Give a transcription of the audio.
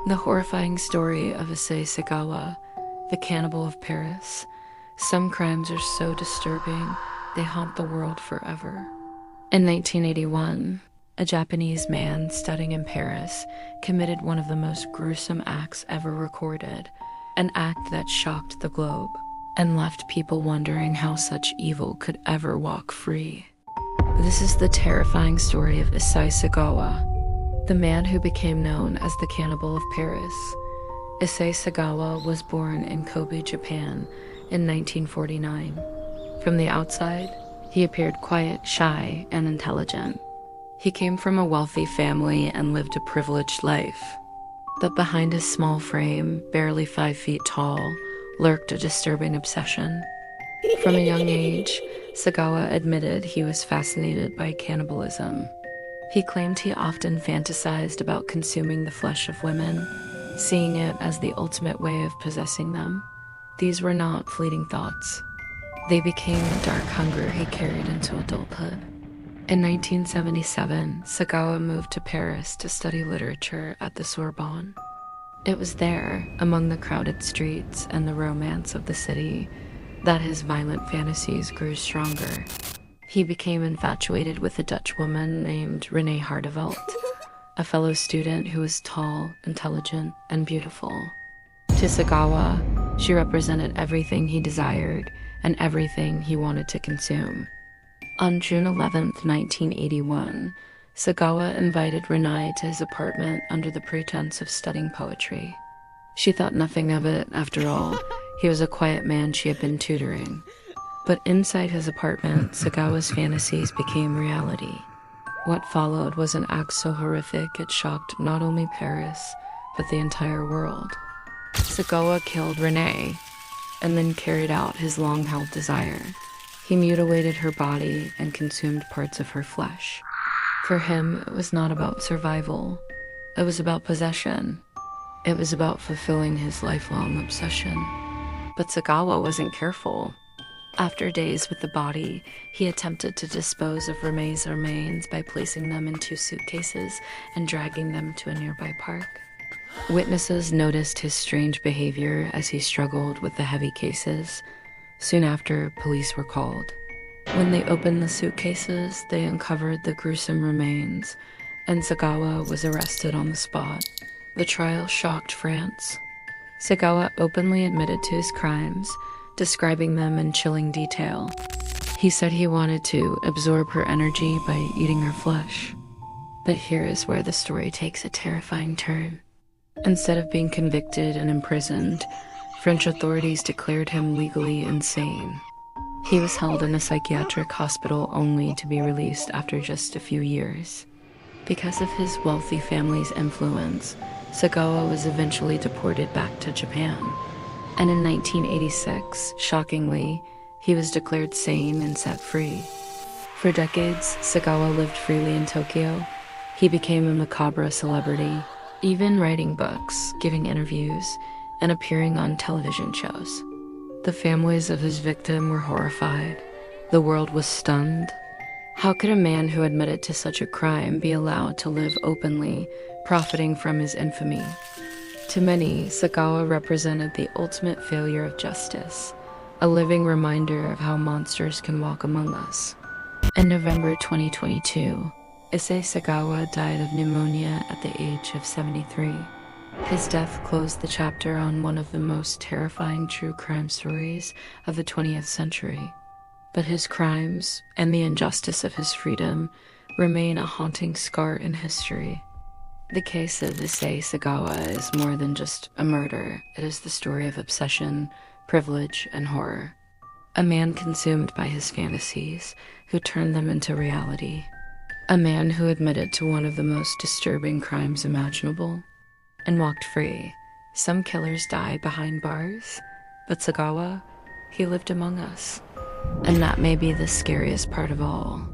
The horrifying story of Issei Sagawa, the Cannibal of Paris. Some crimes are so disturbing, they haunt the world forever. In 1981, a Japanese man studying in Paris committed one of the most gruesome acts ever recorded, an act that shocked the globe and left people wondering how such evil could ever walk free. This is the terrifying story of Issei Sagawa, the man who became known as the Cannibal of Paris. Issei Sagawa was born in Kobe, Japan in 1949. From the outside, he appeared quiet, shy, and intelligent. He came from a wealthy family and lived a privileged life. But behind his small frame, barely 5 feet tall, lurked a disturbing obsession. From a young age, Sagawa admitted he was fascinated by cannibalism. He claimed he often fantasized about consuming the flesh of women, seeing it as the ultimate way of possessing them. These were not fleeting thoughts. They became the dark hunger he carried into adulthood. In 1977, Sagawa moved to Paris to study literature at the Sorbonne. It was there, among the crowded streets and the romance of the city, that his violent fantasies grew stronger. He became infatuated with a Dutch woman named Renée Hartevelt, a fellow student who was tall, intelligent, and beautiful. To Sagawa, she represented everything he desired and everything he wanted to consume. On June 11, 1981, Sagawa invited Renée to his apartment under the pretense of studying poetry. She thought nothing of it, after all. He was a quiet man she had been tutoring. But inside his apartment, Sagawa's fantasies became reality. What followed was an act so horrific it shocked not only Paris, but the entire world. Sagawa killed Renée, and then carried out his long-held desire. He mutilated her body and consumed parts of her flesh. For him, it was not about survival. It was about possession. It was about fulfilling his lifelong obsession. But Sagawa wasn't careful. After days with the body, he attempted to dispose of Renée's remains by placing them in 2 suitcases and dragging them to a nearby park. Witnesses noticed his strange behavior as he struggled with the heavy cases. Soon after, police were called. When they opened the suitcases, they uncovered the gruesome remains, and Sagawa was arrested on the spot. The trial shocked France. Sagawa openly admitted to his crimes, describing them in chilling detail. He said he wanted to absorb her energy by eating her flesh. But here is where the story takes a terrifying turn. Instead of being convicted and imprisoned, French authorities declared him legally insane. He was held in a psychiatric hospital only to be released after just a few years. Because of his wealthy family's influence, Sagawa was eventually deported back to Japan. And in 1986, shockingly, he was declared sane and set free. For decades, Sagawa lived freely in Tokyo. He became a macabre celebrity, even writing books, giving interviews, and appearing on television shows. The families of his victim were horrified. The world was stunned. How could a man who admitted to such a crime be allowed to live openly, profiting from his infamy? To many, Sagawa represented the ultimate failure of justice, a living reminder of how monsters can walk among us. In November 2022, Issei Sagawa died of pneumonia at the age of 73. His death closed the chapter on one of the most terrifying true crime stories of the 20th century. But his crimes and the injustice of his freedom remain a haunting scar in history. The case of Issei Sagawa is more than just a murder. It is the story of obsession, privilege, and horror. A man consumed by his fantasies, who turned them into reality. A man who admitted to one of the most disturbing crimes imaginable and walked free. Some killers die behind bars, but Sagawa, he lived among us. And that may be the scariest part of all.